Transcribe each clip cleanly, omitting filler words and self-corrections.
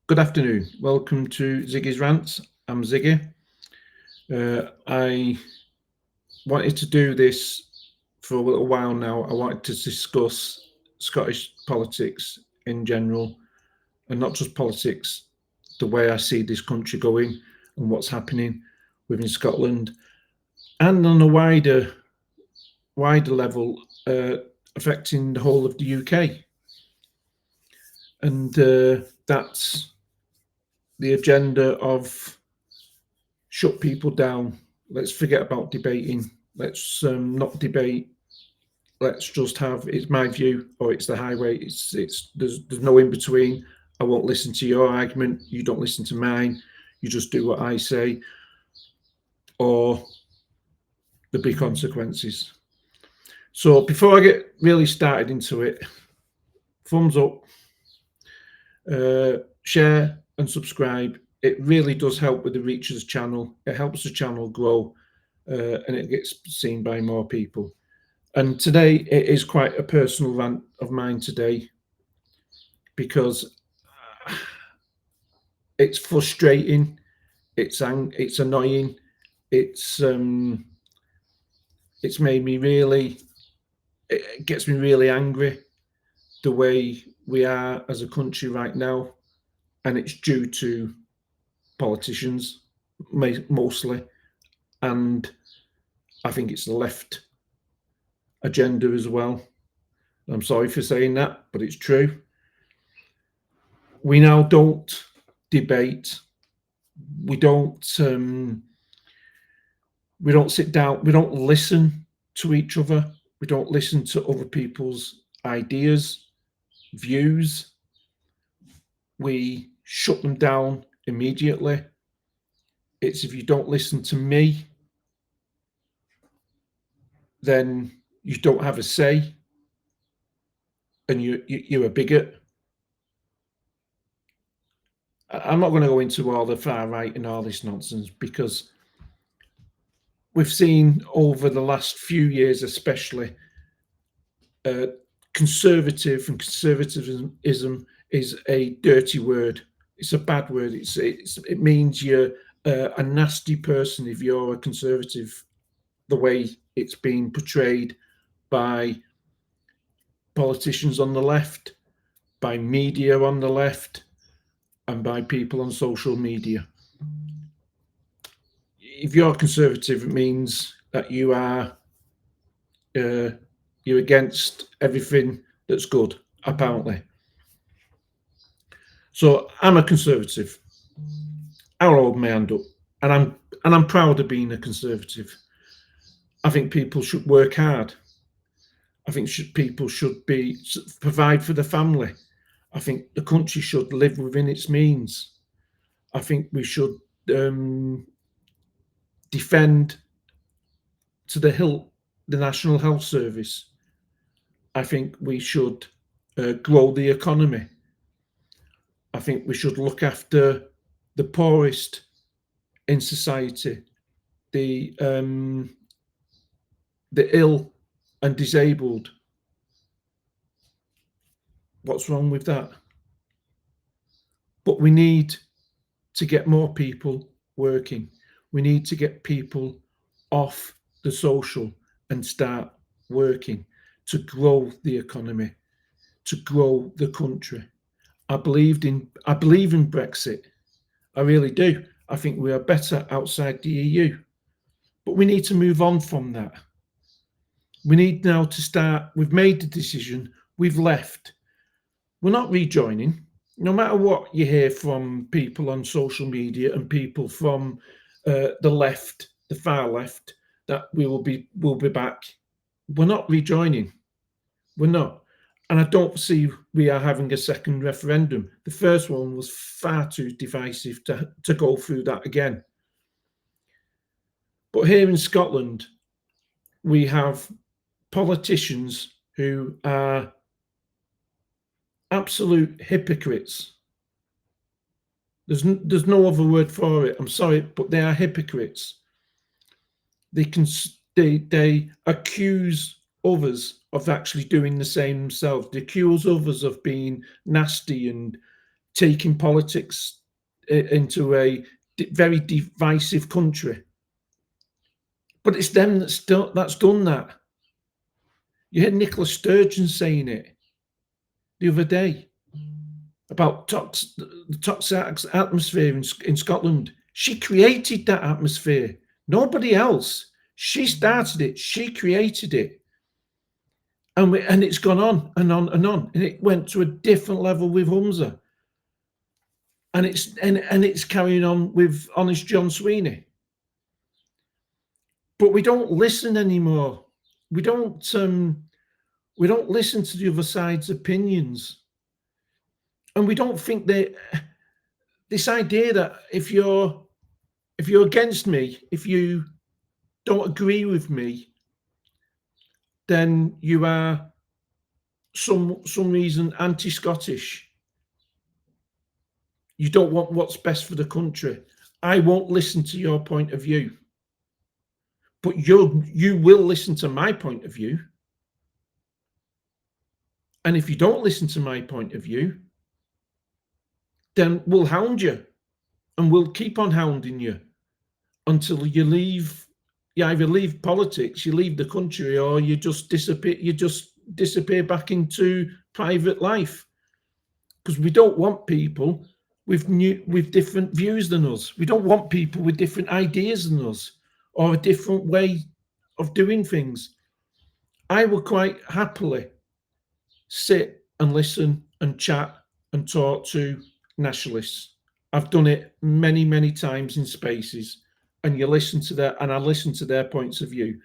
Good afternoon. Welcome to Ziggy's Rant. I'm Ziggy. I wanted to do this for a little while now. I wanted to discuss Scottish politics in general, and not just politics, the way I see this country going and what's happening within Scotland, and on a wider level, affecting the whole of the UK. And that's the agenda of shut people down. Let's forget about debating. Let's not debate. Let's just have. It's my view, or it's the highway. It's there's no in between. I won't listen to your argument. You don't listen to mine. You just do what I say, or there'll be consequences. So before I get really started into it, thumbs up, share and subscribe. It really does help with the reach of the channel. It helps the channel grow, and it gets seen by more people. And today it is quite a personal rant of mine today, because it's frustrating, it's annoying, it's made me really, it gets me really angry the way we are as a country right now, and it's due to politicians mostly, and I think it's the left agenda as well. I'm sorry for saying that, but it's true. We now don't debate. We don't sit down. We don't listen to each other. We don't listen to other people's ideas, views. We shut them down immediately. It's if you don't listen to me, then you don't have a say, and you're a bigot. I'm not going to go into all the far right and all this nonsense, because we've seen over the last few years, especially, conservatism is a dirty word. It's a bad word. It means you're a nasty person if you're a conservative, the way it's been portrayed by politicians on the left, by media on the left, and by people on social media. If you're conservative, it means that you are you're against everything that's good, apparently. So I'm a conservative. I'll hold my hand up, and I'm proud of being a conservative. I think people should work hard. I think people should provide for the family. I think the country should live within its means. I think we should defend to the hilt the National Health Service. I think we should grow the economy. I think we should look after the poorest in society, the ill and disabled. What's wrong with that? But we need to get more people working. We need to get people off the social and start working to grow the economy, to grow the country. I believe in Brexit. I really do. I think we are better outside the EU. But we need to move on from that. We need now to start. We've made the decision. We've left. We're not rejoining. No matter what you hear from people on social media and people from the left, the far left, that we'll be back. We're not rejoining. We're not. And I don't see we are having a second referendum. The first one was far too divisive to go through that again. But here in Scotland, we have politicians who are absolute hypocrites. There's no other word for it. I'm sorry, but they are hypocrites. They accuse others of actually doing the same themselves. They accuse others of being nasty and taking politics into a very divisive country. But it's them that's done that. You heard Nicola Sturgeon saying it the other day about the toxic atmosphere in Scotland. She created that atmosphere. Nobody else. She started it. She created it. And it's gone on and on and on. And it went to a different level with Humza. And it's carrying on with Honest John Sweeney. But we don't listen anymore. We don't listen to the other side's opinions. And we don't think that this idea that if you're against me, if you don't agree with me, then you are some reason anti-Scottish. You don't want what's best for the country. I won't listen to your point of view, but you will listen to my point of view. And if you don't listen to my point of view, then we'll hound you, and we'll keep on hounding you until you leave. You either leave politics, you leave the country, or you just disappear. You just disappear back into private life, because we don't want people with different views than us. We don't want people with different ideas than us, or a different way of doing things. I will quite happily sit and listen and chat and talk to nationalists. I've done it many, many times in spaces, and you listen to I listen to their points of view.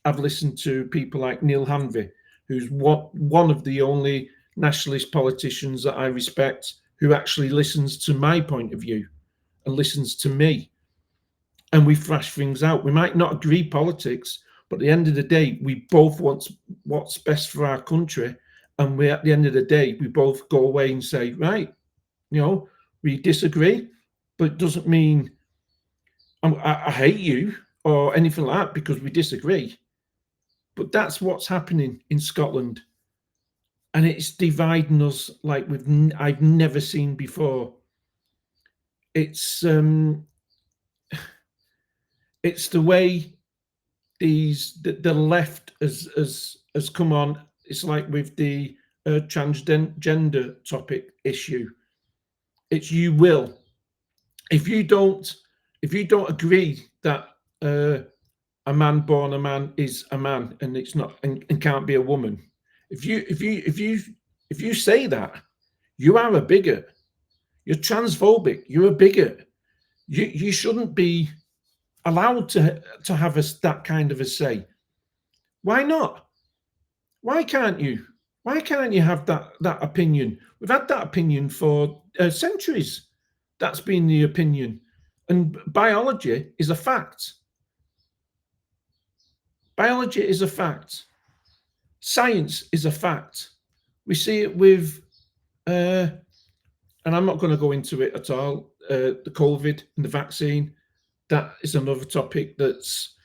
I've listened to people like Neil Hanvey, who's one of the only nationalist politicians that I respect who actually listens to my point of view and listens to me. And we thrash things out. We might not agree politics, but at the end of the day, we both want what's best for our country. And at the end of the day, we both go away and say, right, we disagree, but it doesn't mean I hate you or anything like that because we disagree. But that's what's happening in Scotland. And it's dividing us like I've never seen before. It's the way the left has come on. It's like with the transgender topic issue. It's you will. If you don't agree that a man born a man is a man and it's not and can't be a woman, if you say that, you are a bigot. You're transphobic. You're a bigot. You shouldn't be allowed to have that kind of a say. Why not? Why can't you? Why can't you have that opinion? We've had that opinion for centuries. That's been the opinion. And biology is a fact. Biology is a fact. Science is a fact. We see it with, and I'm not going to go into it at all, the COVID and the vaccine. That is another topic that's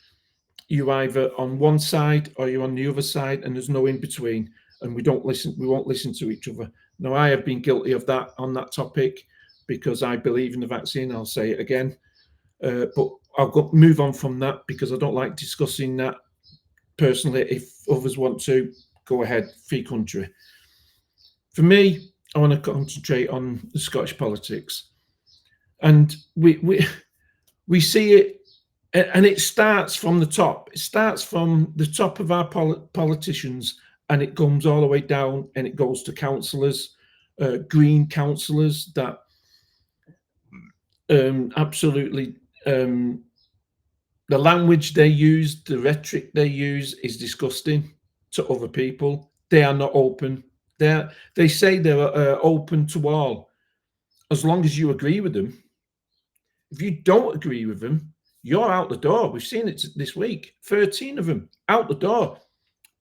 you either on one side or you're on the other side, and there's no in between. And we won't listen to each other. Now, I have been guilty of that on that topic because I believe in the vaccine. I'll say it again. But I'll move on from that because I don't like discussing that personally. If others want to, go ahead, free country. For me, I want to concentrate on the Scottish politics. And we see it, and it starts from the top. It starts from the top of our politicians, and it comes all the way down, and it goes to councillors, Green councillors that absolutely the language they use, the rhetoric they use is disgusting to other people. They are not open. They say they're open to all, as long as you agree with them. If you don't agree with them, you're out the door. We've seen it this week. 13 of them out the door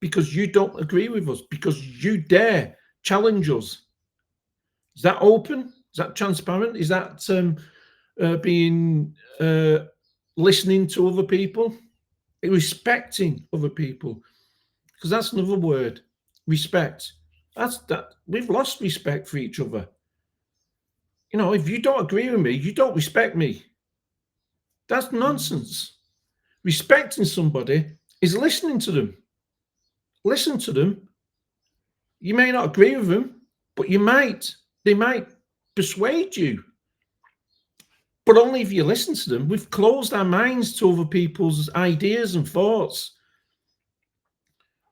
because you don't agree with us, because you dare challenge us. Is that open? Is that transparent? Is that being listening to other people, respecting other people? Because that's another word, respect. That's that we've lost respect for each other. if you don't agree with me, you don't respect me. That's nonsense. Respecting somebody is listening to them. Listen to them. You may not agree with them, but they might persuade you. But only if you listen to them. We've closed our minds to other people's ideas and thoughts.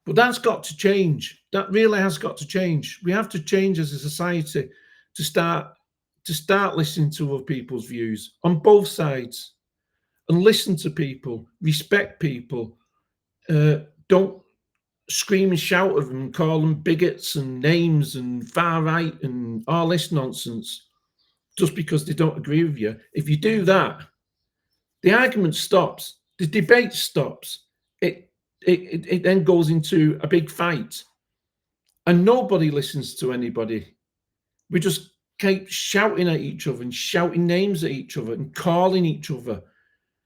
But that's got to change. That really has got to change. We have to change as a society to start listening to other people's views on both sides, and listen to people, respect people. Don't scream and shout at them, call them bigots and names and far right and all this nonsense just because they don't agree with you. If you do that, the argument stops, the debate stops. It then goes into a big fight, and nobody listens to anybody. We just keep shouting at each other and shouting names at each other and calling each other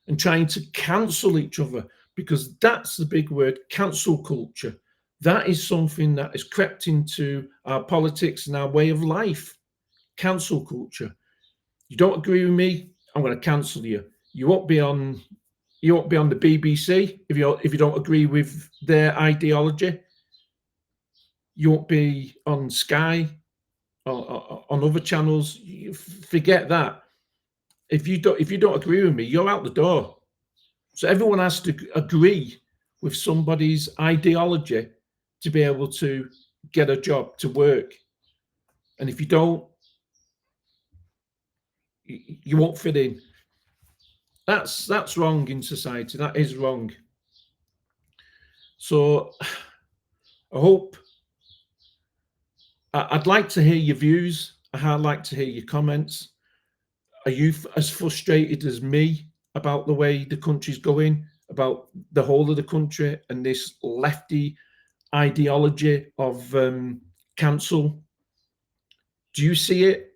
and trying to cancel each other, because that's the big word, cancel culture. That is something that has crept into our politics and our way of life. Cancel culture. You don't agree with me, I'm going to cancel you. You won't be on the BBC if you don't agree with their ideology. You won't be on Sky or on other channels. You forget that. If you don't agree with me, you're out the door. So everyone has to agree with somebody's ideology to be able to get a job, to work. And if you don't, you won't fit in. That's wrong in society. That is wrong. So I hope, I'd like to hear your views. I'd like to hear your comments. Are you as frustrated as me about the way the country's going, about the whole of the country and this lefty ideology of cancel? Do you see it?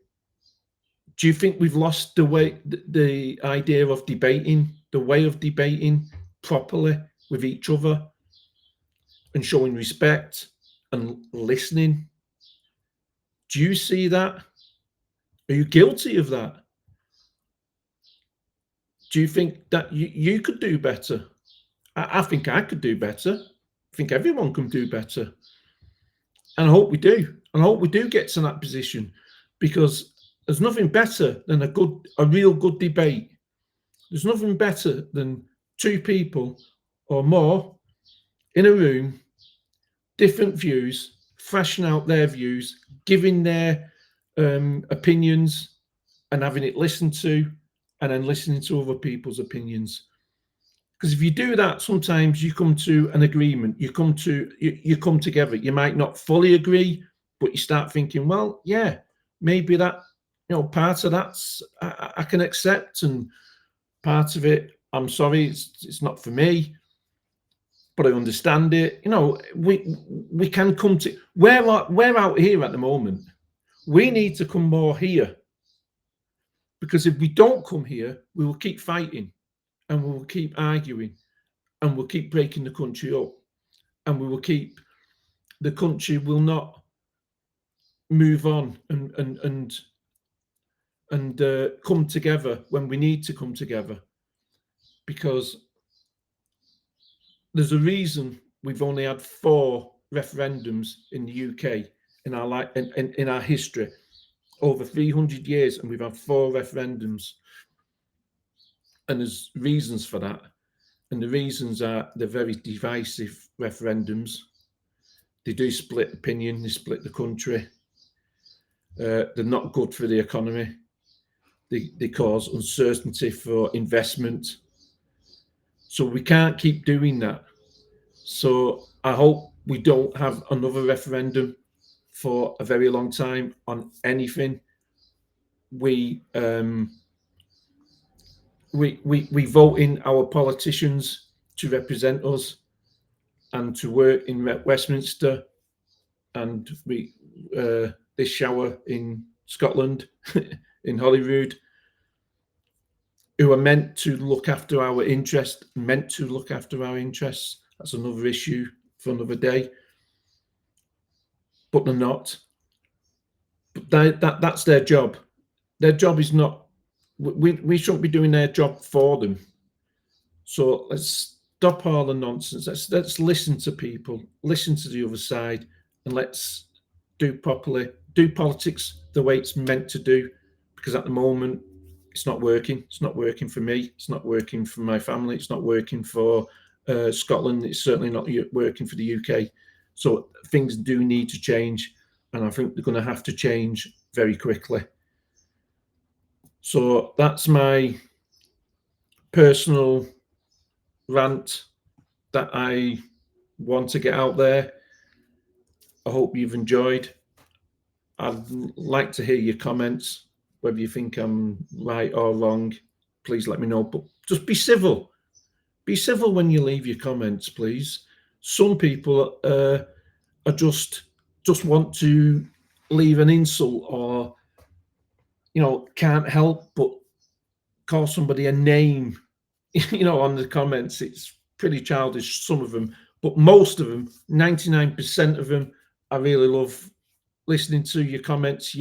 Do you think we've lost the idea of debating, the way of debating properly with each other and showing respect and listening? Do you see that? Are you guilty of that? Do you think that you could do better? I think I could do better. I think everyone can do better. And I hope we do. And I hope we do get to that position, because there's nothing better than a real good debate. There's nothing better than two people or more in a room, different views, thrashing out their views, giving their opinions and having it listened to, and then listening to other people's opinions. Because if you do that, sometimes you come to an agreement. You come together. You might not fully agree, but you start thinking, well, yeah, maybe that, part of that's I can accept, and part of it, I'm sorry, it's not for me, but I understand it. We can come to, we're out here at the moment. We need to come more here, because if we don't come here, we will keep fighting, and we will keep arguing, and we'll keep breaking the country up, and the country will not move on and come together when we need to come together. Because there's a reason we've only had 4 referendums in the UK in our history, over 300 years, and we've had 4 referendums. And there's reasons for that. And the reasons are they're very divisive referendums. They do split opinion, they split the country. They're not good for the economy. They cause uncertainty for investment. So we can't keep doing that. So I hope we don't have another referendum for a very long time on anything. We vote in our politicians to represent us and to work in Westminster, and they shower in Scotland, in Holyrood, who are meant to look after our interests. That's another issue for another day. But they're not. But that's their job. their job is not, we shouldn't be doing their job for them. So let's stop all the nonsense. Let's listen to people, listen to the other side, and let's do properly, do politics the way it's meant to do. Because at the moment, it's not working. It's not working for me. It's not working for my family. It's not working for Scotland. It's certainly not working for the UK. So things do need to change, and I think they're going to have to change very quickly. So that's my personal rant that I want to get out there. I hope you've enjoyed. I'd like to hear your comments, whether you think I'm right or wrong. Please let me know. But just be civil. Be civil when you leave your comments, please. Some people are just want to leave an insult, or can't help but call somebody a name on the comments. It's pretty childish, some of them, but most of them, 99% of them, I really love listening to your comments,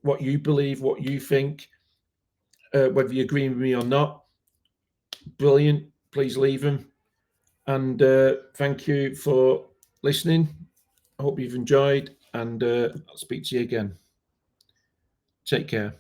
what you believe, what you think, whether you agree with me or not. Brilliant. Please leave them. And thank you for listening. I hope you've enjoyed, and I'll speak to you again. Take care.